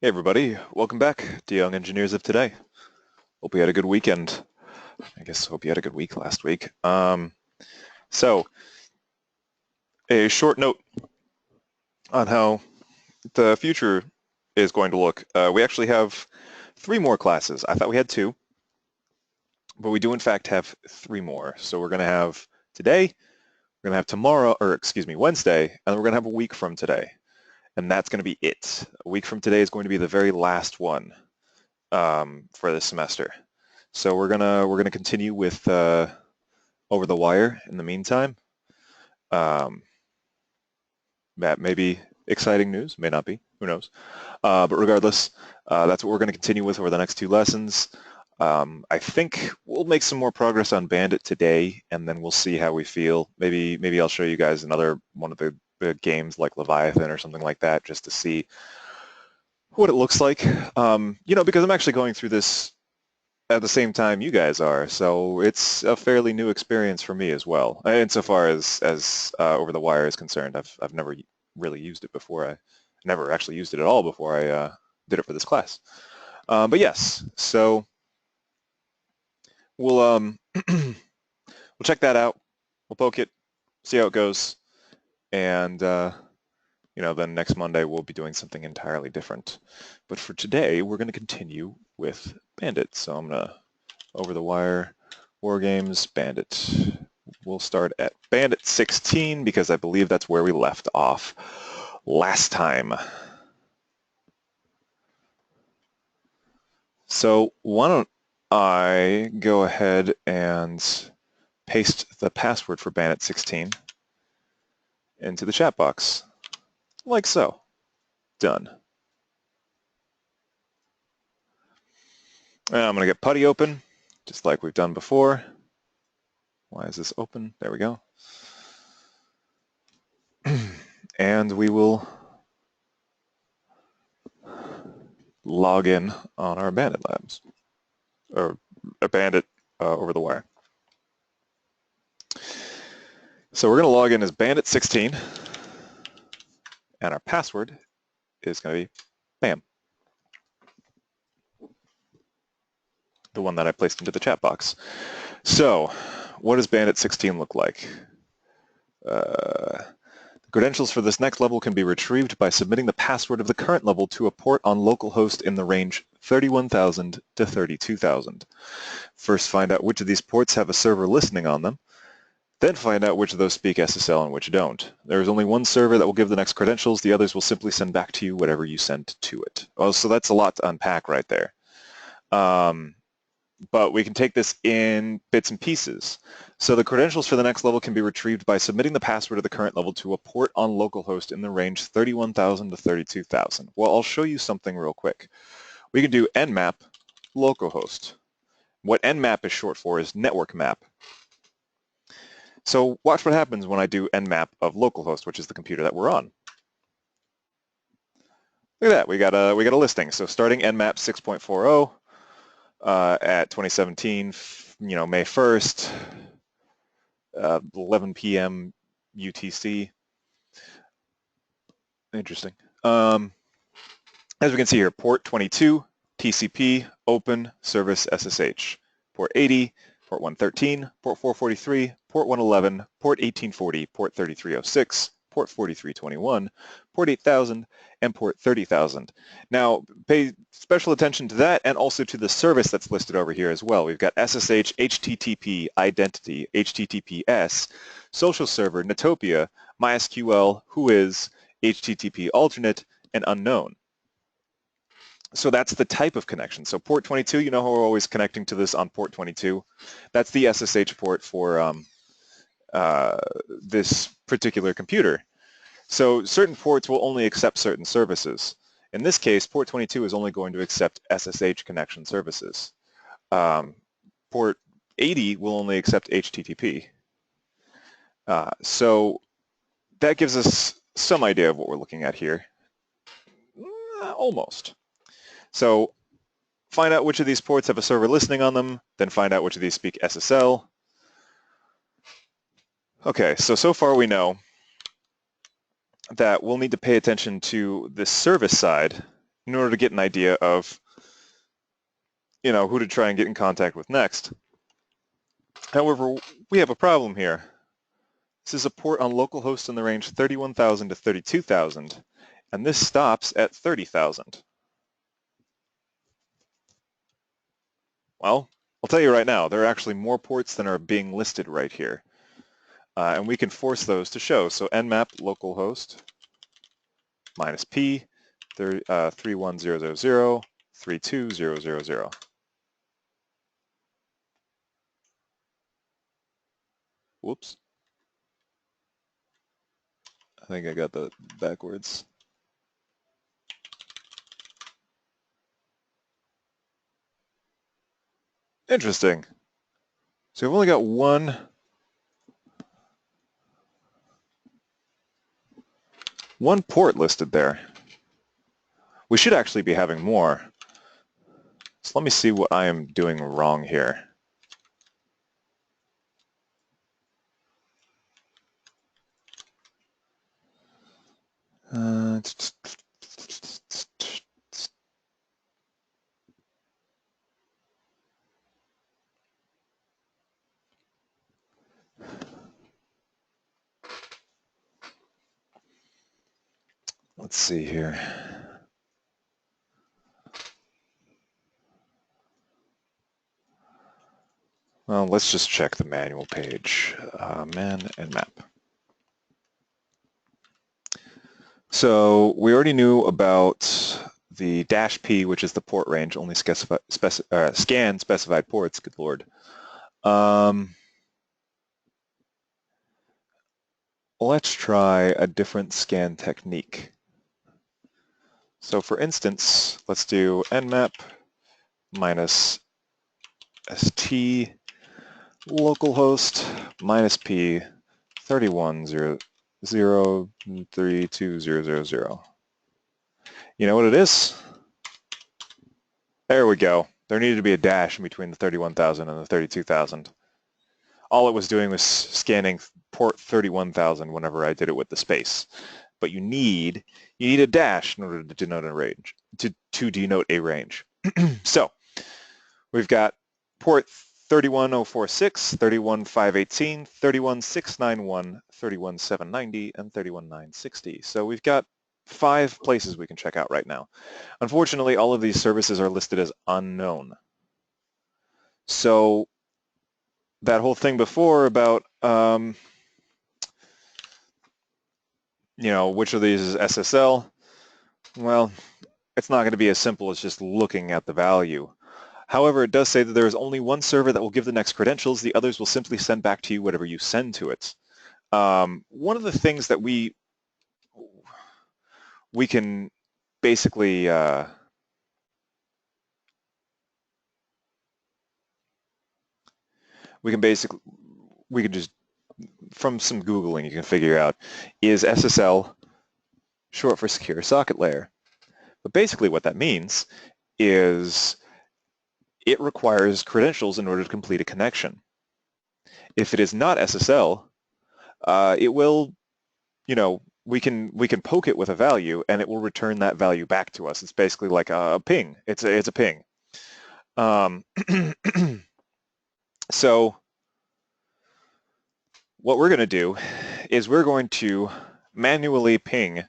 Hey everybody, welcome back to Young Engineers of Today. Hope you had a good weekend. I guess hope you had a good week last week. So a short note on how the future is going to look. We actually have three more classes. I thought we had two, but we do in fact have three more. So we're going to have today, we're going to have tomorrow, or excuse me, Wednesday, and we're going to have a week from today. And that's going to be it. A week from today is going to be the very last one for this semester. So we're gonna continue with over the wire in the meantime. That may be exciting news, may not be, who knows. But regardless, that's what we're going to continue with over the next two lessons. I think we'll make some more progress on Bandit today, and then we'll see how we feel. Maybe I'll show you guys another one of the games like Leviathan or something like that, just to see what it looks like. Because I'm actually going through this at the same time you guys are, so it's a fairly new experience for me as well. Insofar as Over the Wire is concerned, I've never really used it before. I never actually used it at all before I did it for this class. But yes, so we'll we'll check that out. We'll poke it, see how it goes, and then next Monday we'll be doing something entirely different. But for today, we're going to continue with Bandit. So I'm going to Over the Wire, War Games, Bandit. We'll start at Bandit 16 because I believe that's where we left off last time. So why don't I go ahead and paste the password for Bandit 16 into the chat box, like so. Done. And I'm going to get PuTTY open, just like we've done before. Why is this open? There we go. And we will log in on our Bandit labs, or a Bandit Over the Wire. So we're going to log in as Bandit 16, and our password is going to be BAM, the one that I placed into the chat box. So what does Bandit 16 look like? The credentials for this next level can be retrieved by submitting the password of the current level to a port on localhost in the range 31,000 to 32,000. First, find out which of these ports have a server listening on them. Then find out which of those speak SSL and which don't. There is only one server that will give the next credentials. The others will simply send back to you whatever you sent to it. Oh, so that's a lot to unpack right there. But we can take this in bits and pieces. So the credentials for the next level can be retrieved by submitting the password of the current level to a port on localhost in the range 31,000 to 32,000. Well, I'll show you something real quick. We can do nmap localhost. What nmap is short for is network map. So watch what happens when I do nmap of localhost, which is the computer that we're on. Look at that, we got a listing. So starting nmap 6.40 at 2017, May 1st, 11 p.m. UTC. Interesting. As we can see here, port 22, TCP, open, service SSH. Port 80, port 113, port 443, port 111, port 1840, port 3306, port 4321, port 8000, and port 30,000. Now, pay special attention to that and also to the service that's listed over here as well. We've got SSH, HTTP, Identity, HTTPS, Social Server, Netopia, MySQL, Whois, HTTP Alternate, and Unknown. So that's the type of connection. So port 22, you know how we're always connecting to this on port 22? That's the SSH port for this particular computer. So certain ports will only accept certain services. In this case, port 22 is only going to accept SSH connection services. Port 80 will only accept HTTP. So that gives us some idea of what we're looking at here. Almost. So find out which of these ports have a server listening on them, then find out which of these speak SSL. Okay, so far we know that we'll need to pay attention to the service side in order to get an idea of, who to try and get in contact with next. However, we have a problem here. This is a port on localhost in the range 31,000 to 32,000, and this stops at 30,000. Well, I'll tell you right now, there are actually more ports than are being listed right here. And we can force those to show. So nmap localhost minus p 31000 32000. Whoops. I think I got that backwards. Interesting. So we've only got one port listed there. We should actually be having more. So let me see what I am doing wrong here. Let's see here. Well, let's just check the manual page. Man and map. So we already knew about the -P, which is the port range, only scan specified ports, good lord. Let's try a different scan technique. So for instance, let's do nmap minus st localhost minus p 31,003,2000. You know what it is? There we go. There needed to be a dash in between the 31,000 and the 32,000. All it was doing was scanning port 31,000 whenever I did it with the space. But you need a dash in order to denote a range, to denote a range. So we've got port 31046, 31518, 31691, 31790, and 31960. So we've got 5 places we can check out right now. Unfortunately, all of these services are listed as unknown. So that whole thing before about, which of these is SSL, well, it's not going to be as simple as just looking at the value. However, it does say that there is only one server that will give the next credentials. The others will simply send back to you whatever you send to it. One of the things that we can basically we can just, from some Googling, you can figure out, is SSL short for secure socket layer. But basically what that means is it requires credentials in order to complete a connection. If it is not SSL, it will, we can poke it with a value and it will return that value back to us. It's basically like a ping. It's a ping. So what we're going to do is we're going to manually ping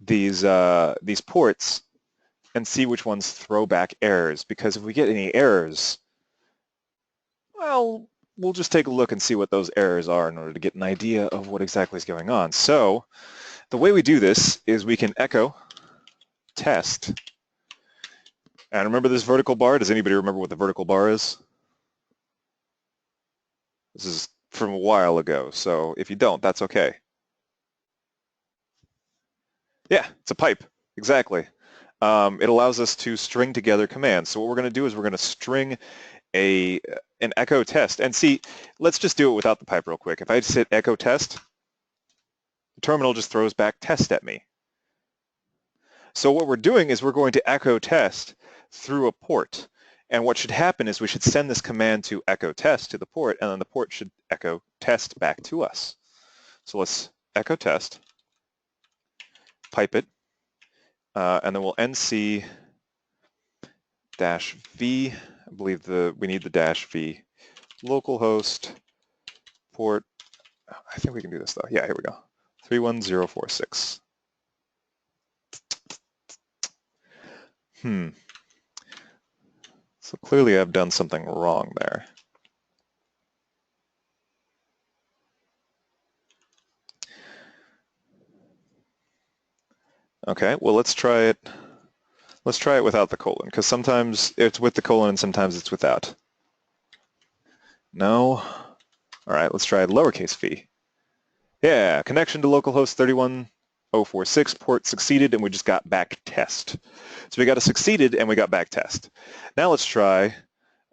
these ports and see which ones throw back errors, because if we get any errors, well, we'll just take a look and see what those errors are in order to get an idea of what exactly is going on. So the way we do this is we can echo test. And remember this vertical bar? Does anybody remember what the vertical bar is? This is from a while ago, so if you don't, that's okay. Yeah, it's a pipe, exactly. It allows us to string together commands. So what we're going to do is we're going to string an echo test. And see, let's just do it without the pipe real quick. If I just hit echo test, the terminal just throws back test at me. So what we're doing is we're going to echo test through a port. And what should happen is we should send this command to echo test to the port, and then the port should echo test back to us. So let's echo test, pipe it, and then we'll NC -v. I believe we need the -v. Localhost port. I think we can do this though. Yeah, here we go. 31046. So clearly I've done something wrong there. Okay, well let's try it. Let's try it without the colon, because sometimes it's with the colon and sometimes it's without. No. All right, let's try lowercase v. Yeah, connection to localhost 31046 port succeeded, and we just got back test. So we got a succeeded and we got back test. Now let's try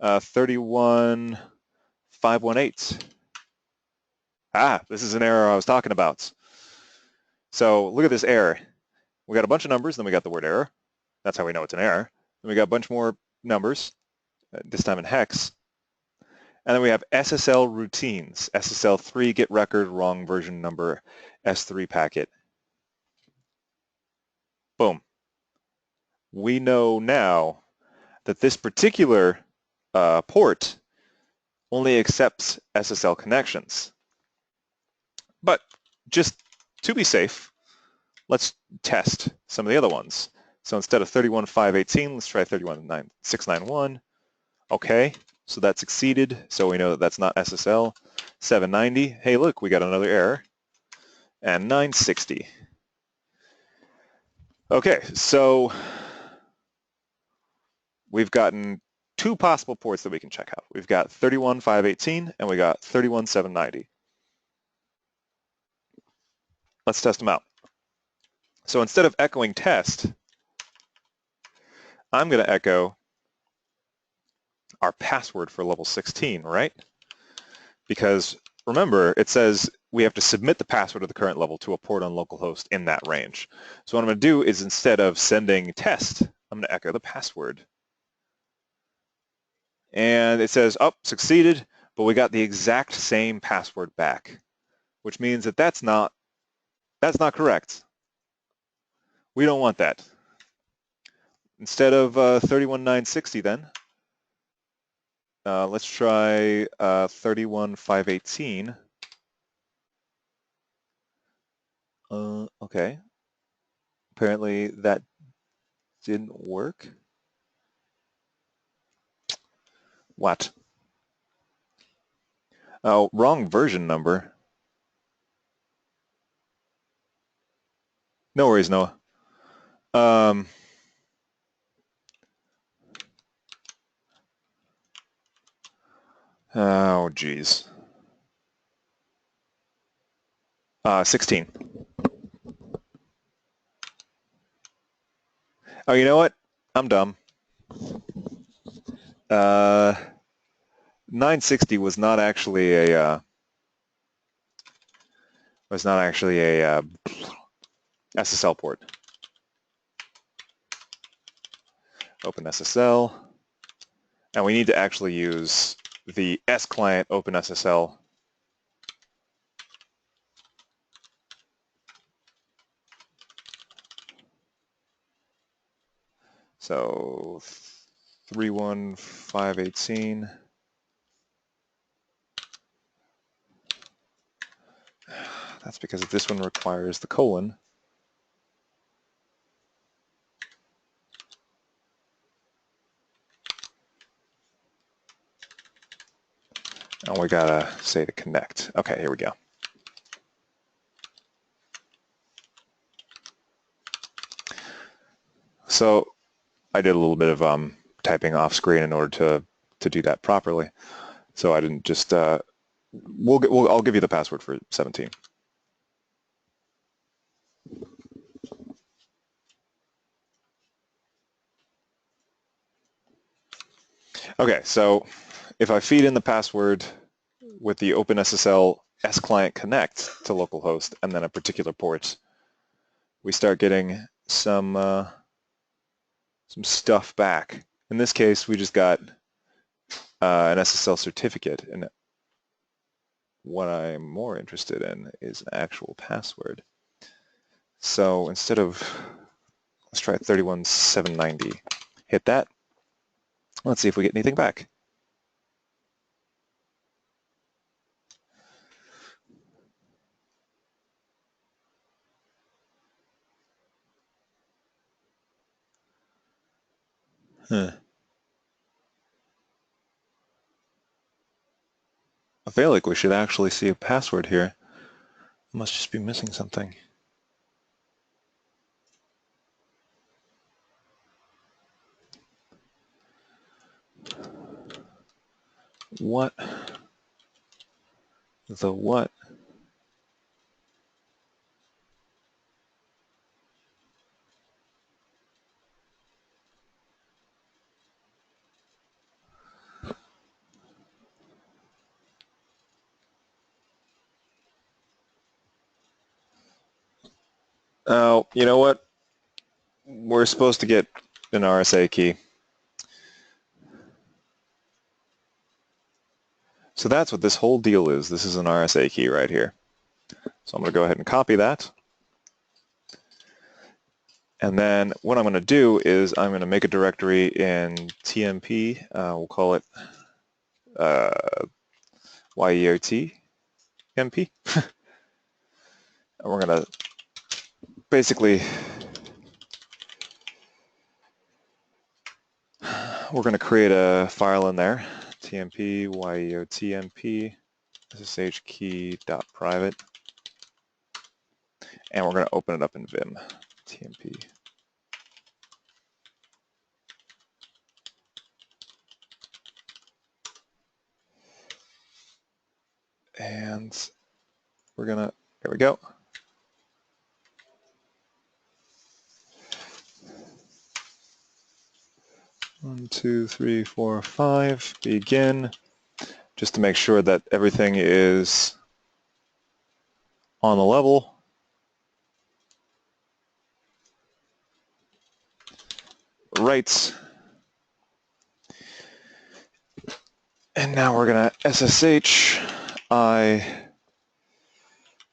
31518. Ah, this is an error I was talking about. So look at this error. We got a bunch of numbers, then we got the word error. That's how we know it's an error. Then we got a bunch more numbers, this time in hex. And then we have SSL routines, SSL3 get record, wrong version number, S3 packet. Boom. We know now that this particular port only accepts SSL connections. But just to be safe, let's test some of the other ones. So instead of 31518, let's try 31691. Okay, so that succeeded, so we know that that's not SSL. 790, hey look, we got another error. And 960. Okay, so we've gotten two possible ports that we can check out. We've got 31518 and we got 31790. Let's test them out. So instead of echoing test, I'm going to echo our password for level 16, right? Because remember, it says we have to submit the password of the current level to a port on localhost in that range. So what I'm going to do is instead of sending test, I'm going to echo the password. And it says, oh, succeeded, but we got the exact same password back, which means that that's not correct. We don't want that. Instead of 31960 then, let's try 31518. Okay. Apparently that didn't work. What? Oh, wrong version number. No worries, Noah. Oh, geez. 16. Oh, you know what? I'm dumb. 960 was not actually a SSL port. Open SSL, and we need to actually use the S client Open SSL. So 31518. That's because this one requires the colon. And we gotta say to connect. Okay, here we go. So I did a little bit of typing off screen in order to do that properly. So I didn't just, I'll give you the password for 17. Okay, so if I feed in the password with the OpenSSL S client connect to localhost and then a particular port, we start getting some stuff back. In this case, we just got an SSL certificate, and what I'm more interested in is an actual password. So instead of Let's try 31,790. Hit that. Let's see if we get anything back. Huh. I feel like we should actually see a password here. I must just be missing something. What? The what? Oh, you know what? We're supposed to get an RSA key. So that's what this whole deal is. This is an RSA key right here. So I'm going to go ahead and copy that. And then what I'm going to do is I'm going to make a directory in TMP. We'll call it YEOT MP. And we're going to basically, we're going to create a file in there. TMP YEOTMP SSH key.private. And we're going to open it up in Vim. TMP. And we're going to, here we go. One, two, three, four, five. Begin. Just to make sure that everything is on the level. Right. And now we're going to SSH I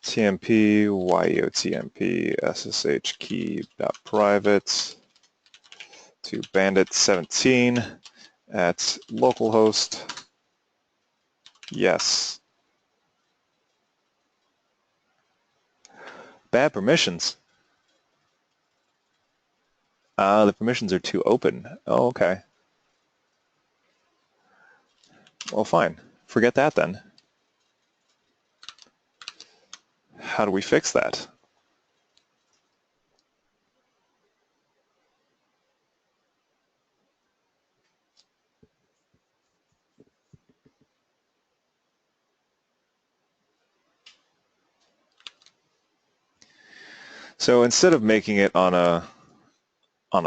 TMP YEOTMP SSH key.private to bandit17 at localhost. Yes. Bad permissions. The permissions are too open. Oh, okay. Well, fine. Forget that then. How do we fix that? So instead of making it on a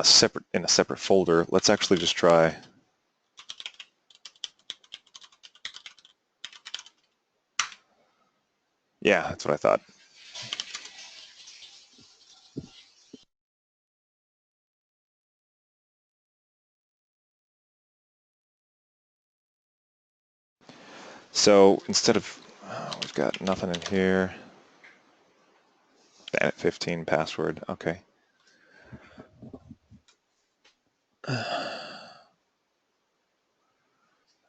separate folder, let's actually just try yeah, that's what I thought. So instead of, we've got nothing in here. Bandit 15 password, okay.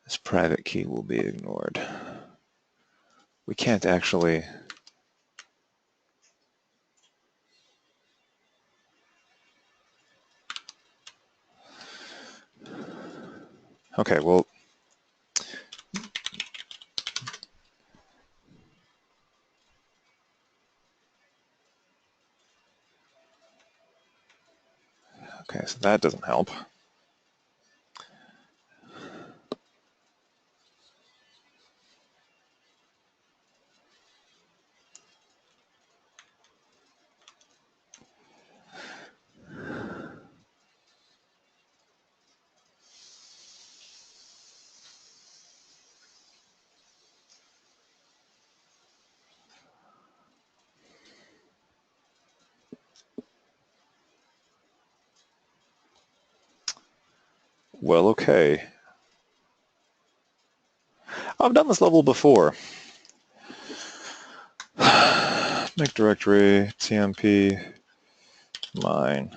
This private key will be ignored. We can't actually, okay, well, okay, so that doesn't help. Well, okay. I've done this level before. Make directory, TMP, mine.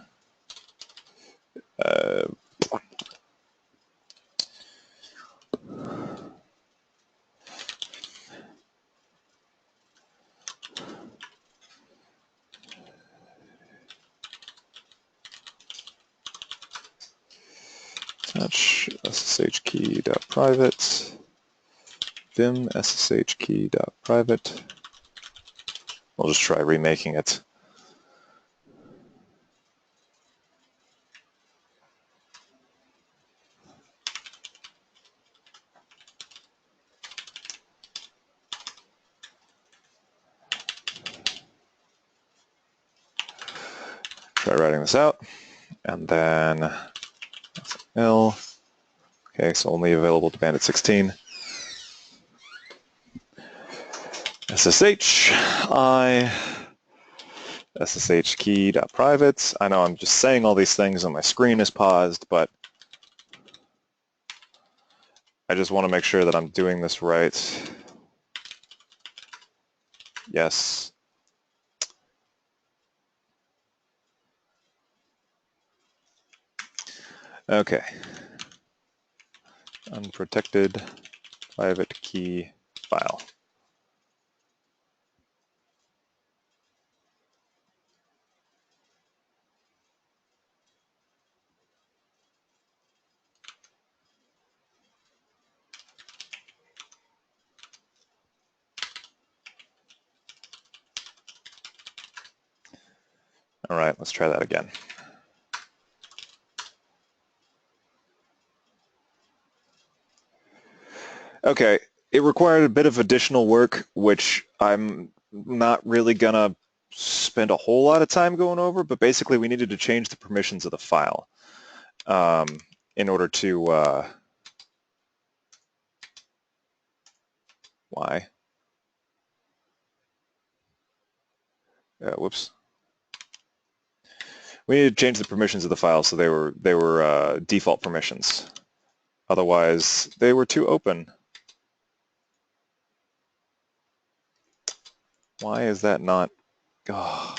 patch ssh key.private, vim ssh key.private. We'll just try remaking it. Try writing this out, and then L. Okay, so only available to bandit 16. SSH I SSH key.private. I know I'm just saying all these things and my screen is paused, but I just want to make sure that I'm doing this right. Yes. Okay. Unprotected private key file. All right, let's try that again. Okay, it required a bit of additional work, which I'm not really gonna spend a whole lot of time going over, but basically we needed to change the permissions of the file in order to, why? Whoops. We needed to change the permissions of the file so they were default permissions. Otherwise, they were too open. Why is that not? Oh.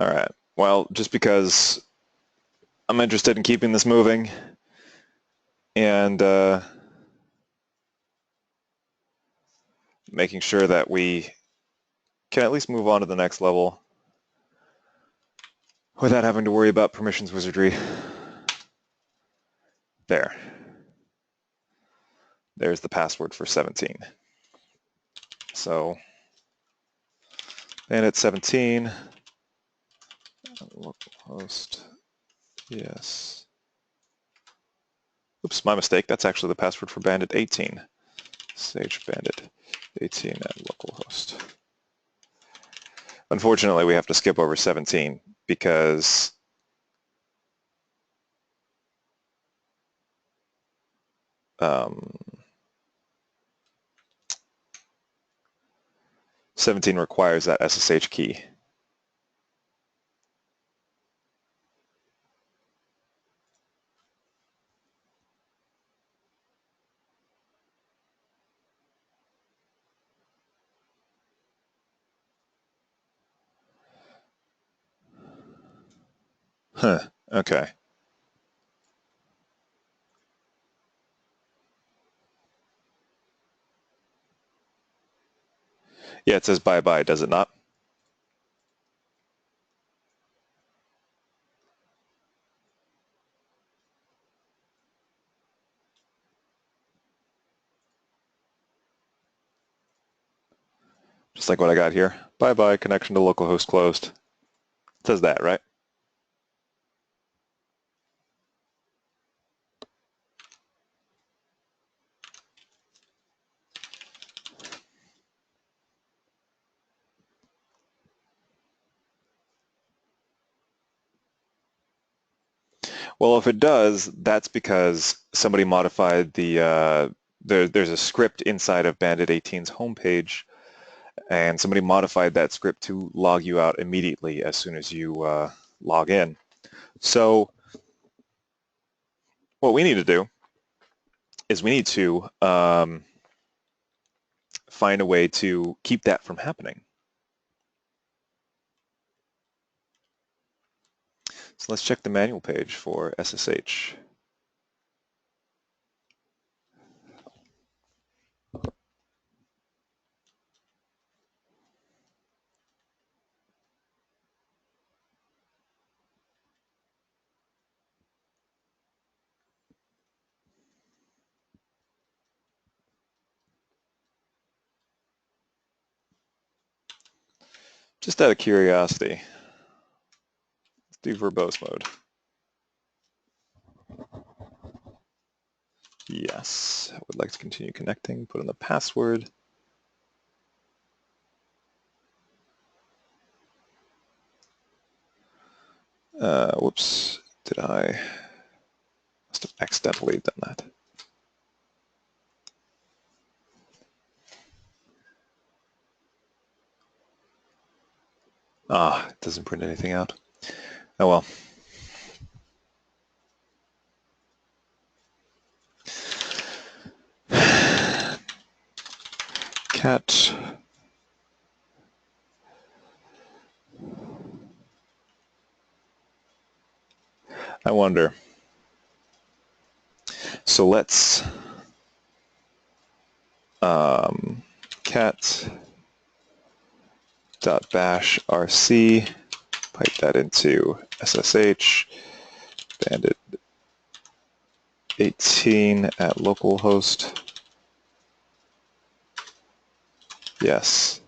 All right. Well, just because I'm interested in keeping this moving and making sure that we can at least move on to the next level without having to worry about permissions wizardry. There. There's the password for 17. So, bandit 17, localhost, yes. Oops, my mistake. That's actually the password for bandit 18. Sage bandit 18 at localhost. Unfortunately, we have to skip over 17 because um, 17 requires that SSH key. Huh, okay. Yeah, it says bye-bye, does it not? Just like what I got here. Bye-bye, connection to localhost closed. It says that, right? Well, if it does, that's because somebody modified the, there's a script inside of Bandit 18's homepage, and somebody modified that script to log you out immediately as soon as you log in. So what we need to do is we need to find a way to keep that from happening. So let's check the manual page for SSH. Just out of curiosity, let's do verbose mode. Yes, I would like to continue connecting. Put in the password. Whoops, must have accidentally done that. It doesn't print anything out. Oh well. Cat. I wonder. So let's cat .bash rc, pipe that into SSH, bandit 18 at localhost. Yes.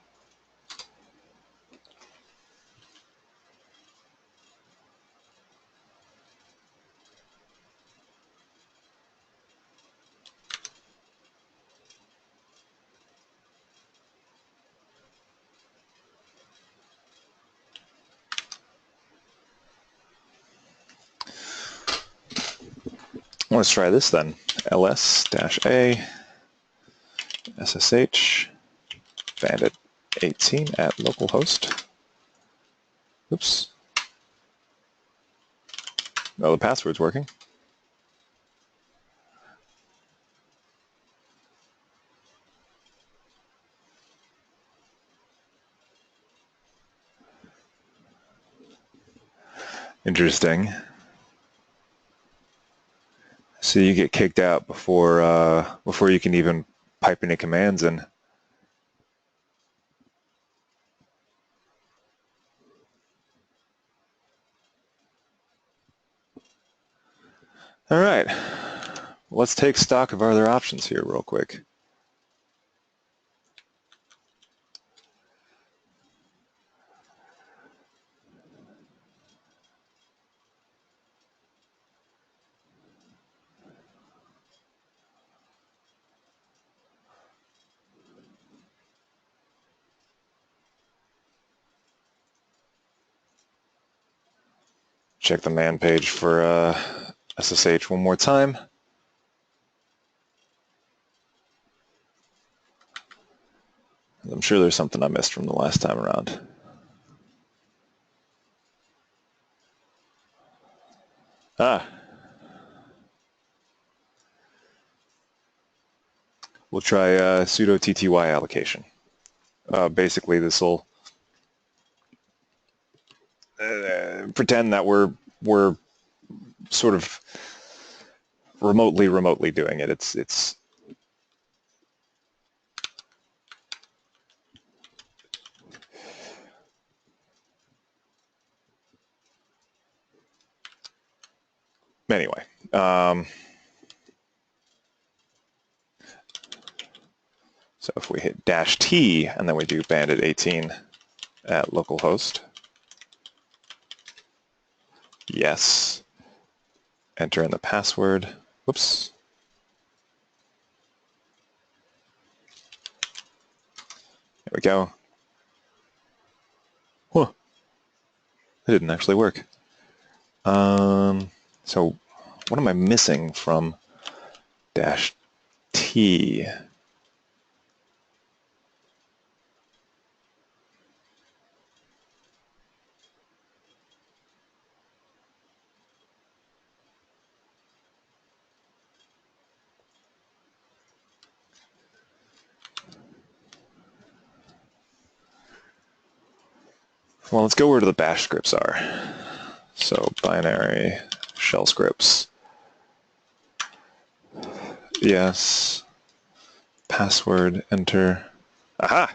Let's try this then. ls-a ssh bandit 18 at localhost. Oops. No, the password's working. Interesting. So you get kicked out before you can even pipe any commands in. All right. Let's take stock of our other options here real quick. Check the man page for SSH one more time. I'm sure there's something I missed from the last time around. We'll try sudo tty allocation. Basically, this will pretend that we're sort of remotely doing it. It's anyway. So if we hit -T and then we do bandit 18 at localhost, yes, enter in the password. Whoops. There we go. Huh. It didn't actually work. So what am I missing from -T? Well, let's go where the bash scripts are. So binary shell scripts. Yes. Password, enter. Aha!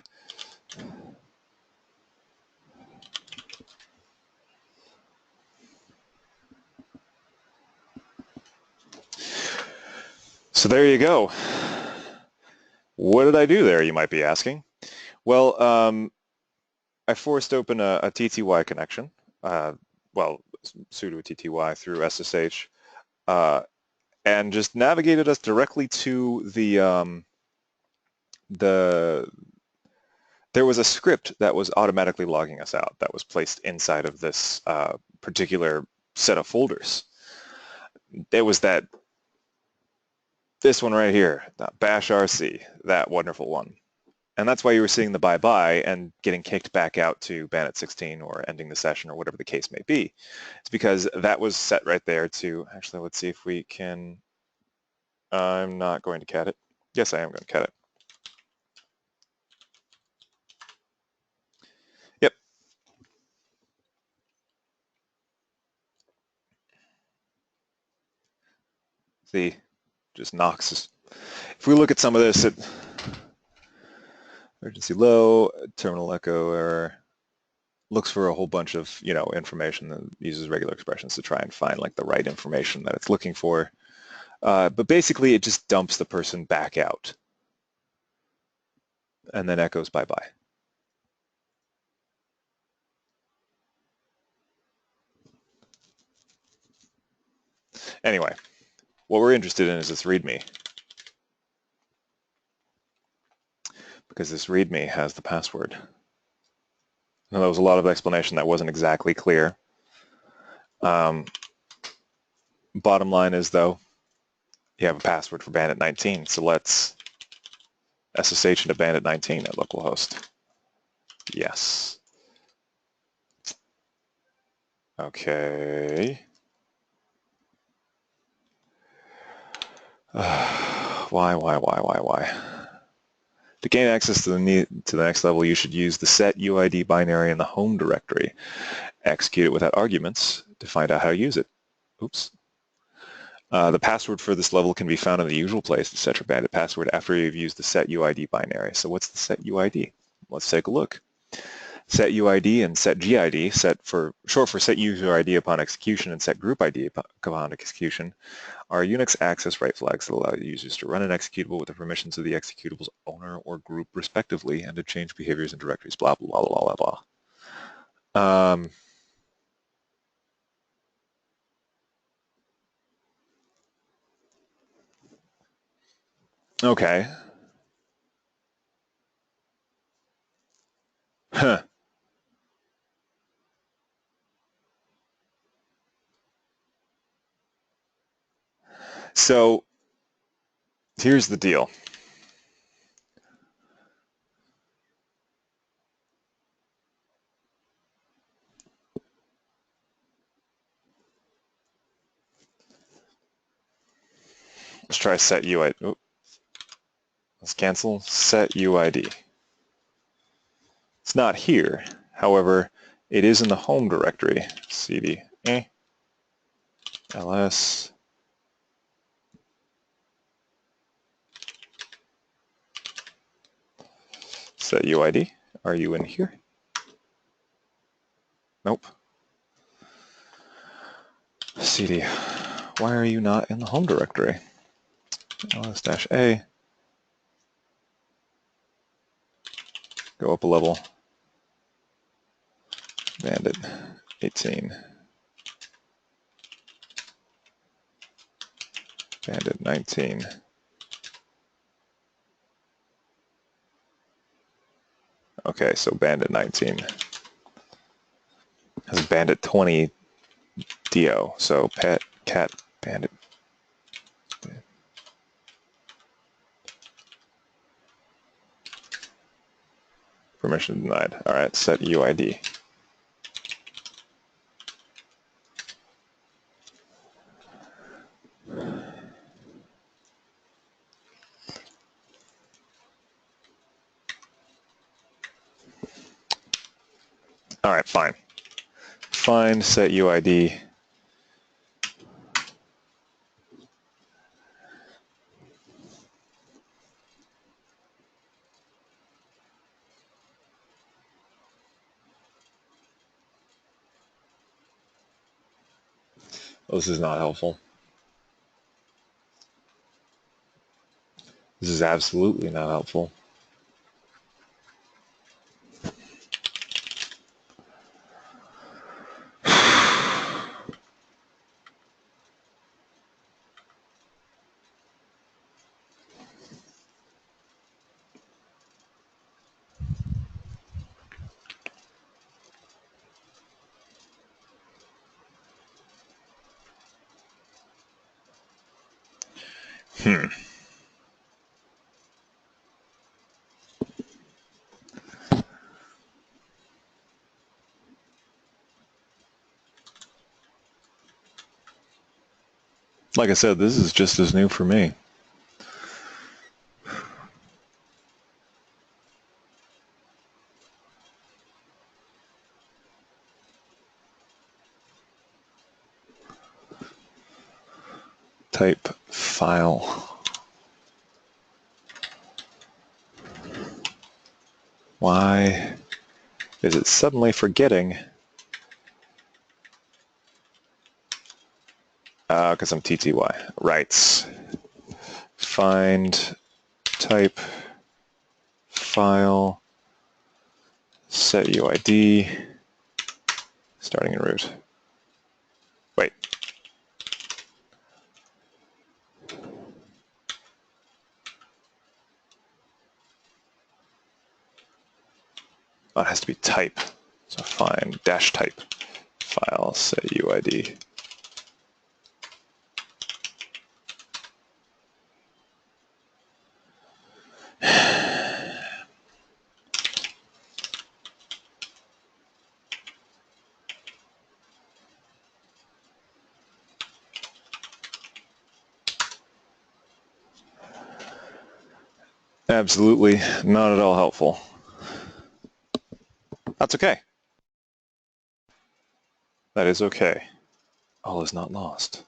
So there you go. What did I do there, you might be asking? Well, I forced open a TTY connection, well, sudo TTY through SSH, and just navigated us directly to there was a script that was automatically logging us out that was placed inside of this particular set of folders. It was this one right here, bash rc, that wonderful one. And that's why you were seeing the bye-bye and getting kicked back out to Bandit 16 or ending the session or whatever the case may be. It's because that was set right there to, actually, let's see if we can, I'm not going to cat it. Yes, I am going to cat it. Yep. See, just knocks. If we look at some of this, emergency low, terminal echo error, looks for a whole bunch of, information that uses regular expressions to try and find like the right information that it's looking for. But basically it just dumps the person back out and then echoes bye-bye. Anyway, what we're interested in is this README, because this README has the password. Now, there was a lot of explanation that wasn't exactly clear. Bottom line is, though, you have a password for Bandit 19, so let's SSH into Bandit 19 at localhost. Yes. Okay. Why? To gain access to the next level, you should use the set UID binary in the home directory. Execute it without arguments to find out how to use it. Oops. The password for this level can be found in the usual place to set your Bandit password after you've used the set UID binary. So what's the set UID? Let's take a look. Set UID and set GID, short for set user ID upon execution and set group ID upon execution, are Unix access right flags that allow users to run an executable with the permissions of the executable's owner or group respectively and to change behaviors in directories, blah, blah, blah, blah, blah. Okay. Huh. So here's the deal. Let's try set UID. Oops. Let's cancel set UID. It's not here. However, it is in the home directory. cd ls set UID. Are you in here? Nope. cd. Why are you not in the home directory? ls-a. Go up a level. Bandit 18. Bandit 19. Okay, so Bandit 19 has Bandit 20 DO. So cat Bandit. Permission denied. All right, set UID. All right, fine. find set UID. Oh, this is not helpful. This is absolutely not helpful. Like I said, this is just as new for me. Type file. Why is it suddenly forgetting? Because I'm TTY. Rights. Find type file set UID starting in root. Wait. Oh, it has to be type. So find dash type file set UID. Absolutely not at all helpful. That's okay. That is okay. All is not lost.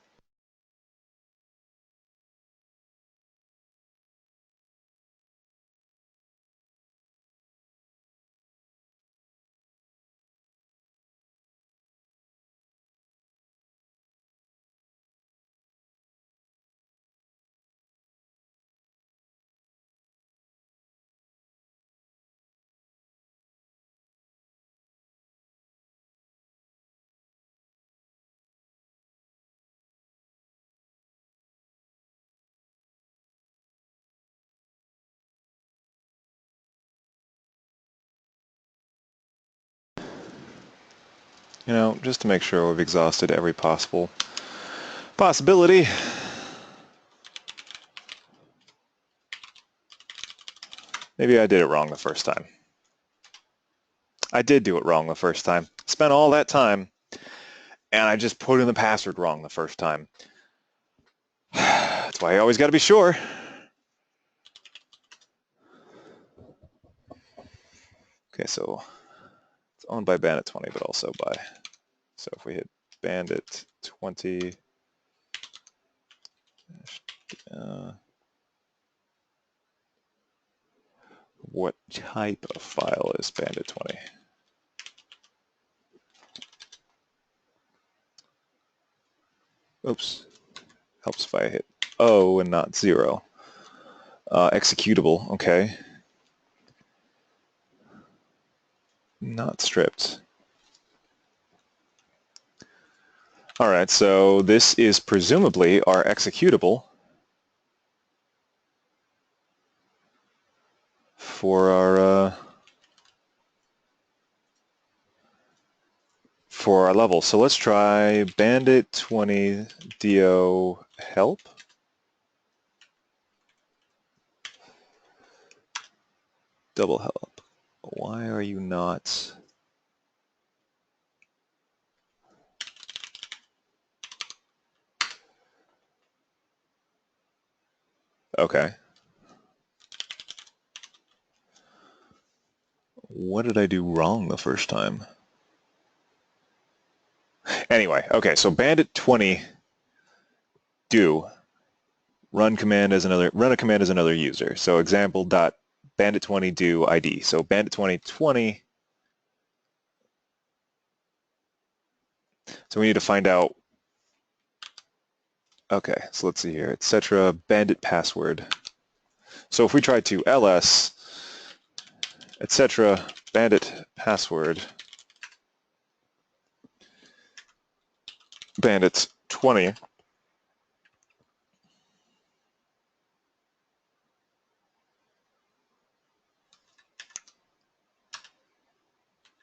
You know, just to make sure we've exhausted every possible possibility. Maybe I did it wrong the first time. I did do it wrong the first time. Spent all that time, and I just put in the password wrong the first time. That's why you always got to be sure. Okay, so it's owned by Bandit20, but also by, so if we hit Bandit20, what type of file is Bandit20? Oops, helps if I hit O and not 0. Executable, okay. Not stripped. All right, so this is presumably our executable for our level. So let's try Bandit20 do help. Double help. Why are you not? Okay. What did I do wrong the first time? Anyway, okay, so bandit20 do run a command as another user. So example dot bandit20 do ID. So bandit2020. So we need to find out. Okay, so let's see here, etc. bandit password. So if we try to ls etc. bandit password bandit20.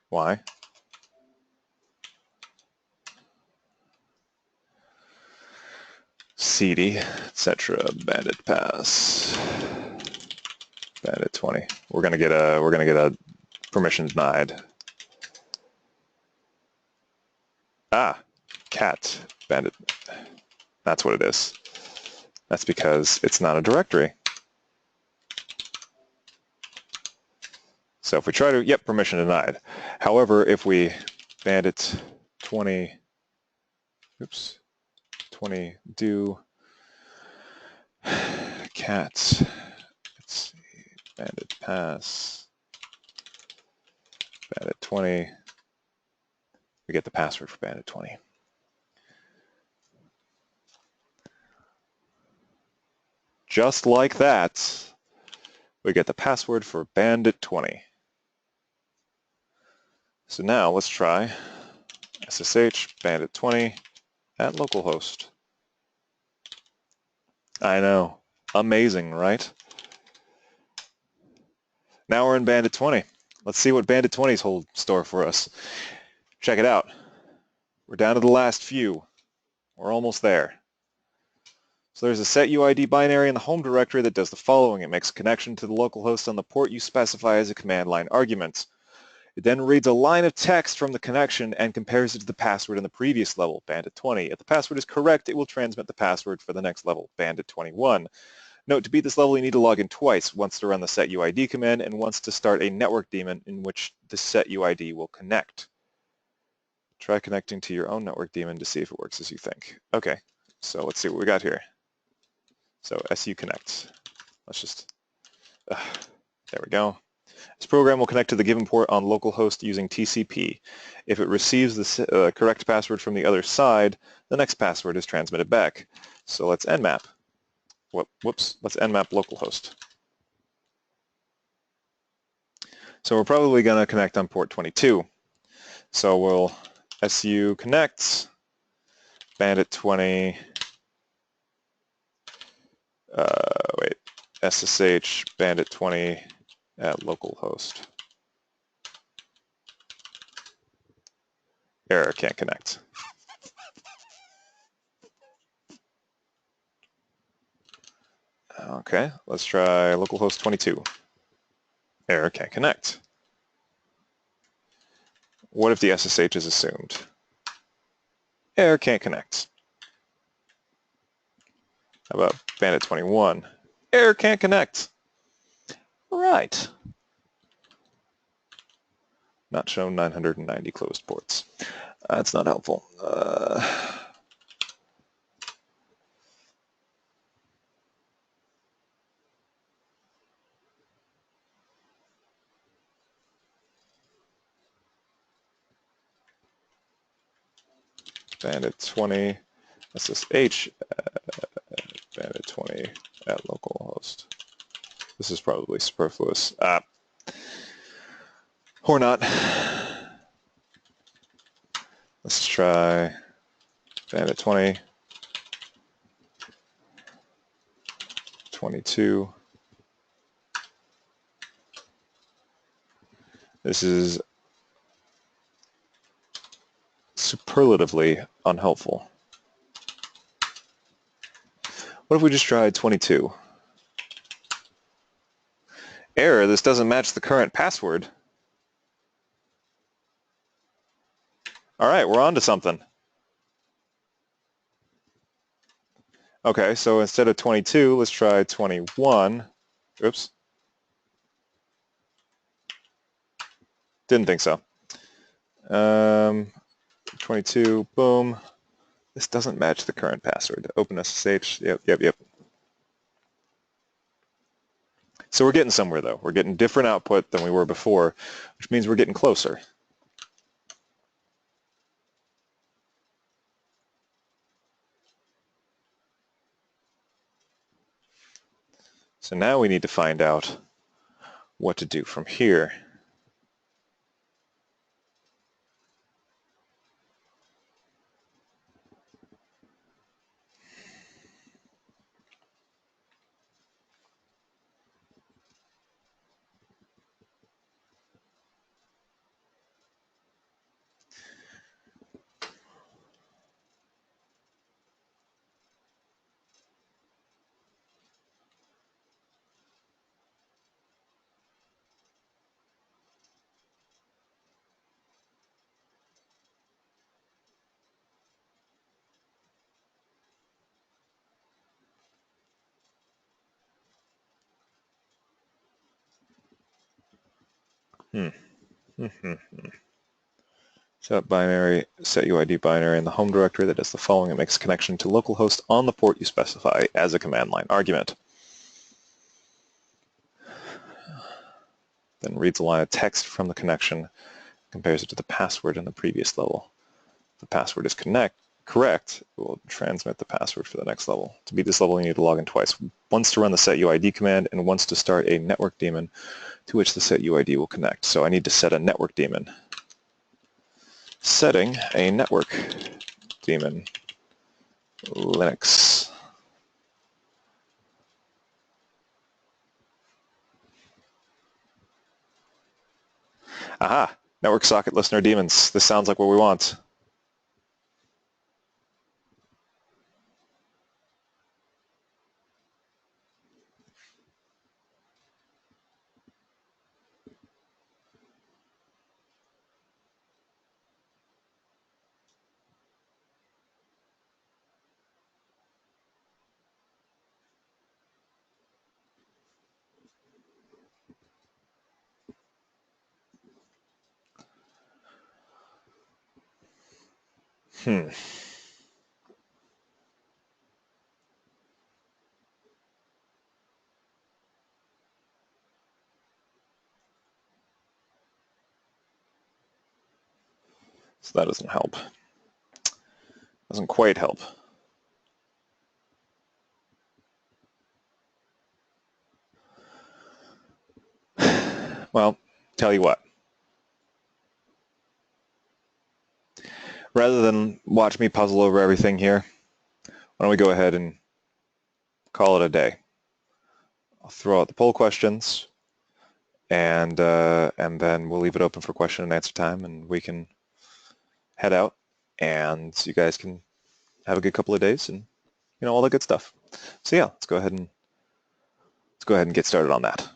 Why? cd etc. bandit pass bandit20. We're gonna get a permission denied. Ah, cat bandit. That's what it is. That's because it's not a directory. So if we try to, yep, permission denied. However, if we bandit20, oops, 20 do cat, let's see, bandit pass, bandit20, we get the password for bandit20. Just like that, we get the password for bandit20. So now let's try SSH bandit20 at localhost. I know, amazing, right? Now we're in bandit20. Let's see what bandit20's hold store for us. Check it out. We're down to the last few. We're almost there. So there's a set UID binary in the home directory that does the following. It makes a connection to the local host on the port you specify as a command line argument. It then reads a line of text from the connection and compares it to the password in the previous level, bandit20. If the password is correct, it will transmit the password for the next level, bandit21. Note, to beat this level, you need to log in twice, once to run the set UID command and once to start a network daemon in which the set UID will connect. Try connecting to your own network daemon to see if it works as you think. Okay, so let's see what we got here. So su connect. Let's just, there we go. This program will connect to the given port on localhost using TCP. If it receives the correct password from the other side, the next password is transmitted back. So let's nmap. Whoops, let's nmap localhost. So we're probably going to connect on port 22. So we'll su connect bandit20, SSH bandit20 at localhost. Error, can't connect. Okay, let's try localhost 22. Error, can't connect. What if the SSH is assumed? Error, can't connect. How about bandit21? Error, can't connect. Right. Not shown 990 closed ports. That's not helpful. bandit20 SSH bandit20 at localhost. This is probably superfluous. Or not. Let's try bandit20 22. This is superlatively unhelpful. What if we just tried 22? Error, this doesn't match the current password. All right, we're on to something. Okay, so instead of 22, let's try 21. Oops. Didn't think so. 22, boom. This doesn't match the current password. Open SSH, yep. So we're getting somewhere though. We're getting different output than we were before, which means we're getting closer. So now we need to find out what to do from here. Set binary, set UID binary in the home directory that does the following. It makes a connection to localhost on the port you specify as a command line argument. Then reads a line of text from the connection, compares it to the password in the previous level. If the password is correct, it will transmit the password for the next level. To beat this level, you need to log in twice. Once to run the set UID command and once to start a network daemon to which the set UID will connect. So I need to set a network daemon. Setting a network daemon, Linux. Aha! Network socket listener daemons. This sounds like what we want. So that doesn't help. Doesn't quite help. Well, tell you what. Rather than watch me puzzle over everything here, why don't we go ahead and call it a day. I'll throw out the poll questions, and then we'll leave it open for question and answer time, and we can head out, and you guys can have a good couple of days, and all the good stuff. So yeah, let's go ahead and get started on that.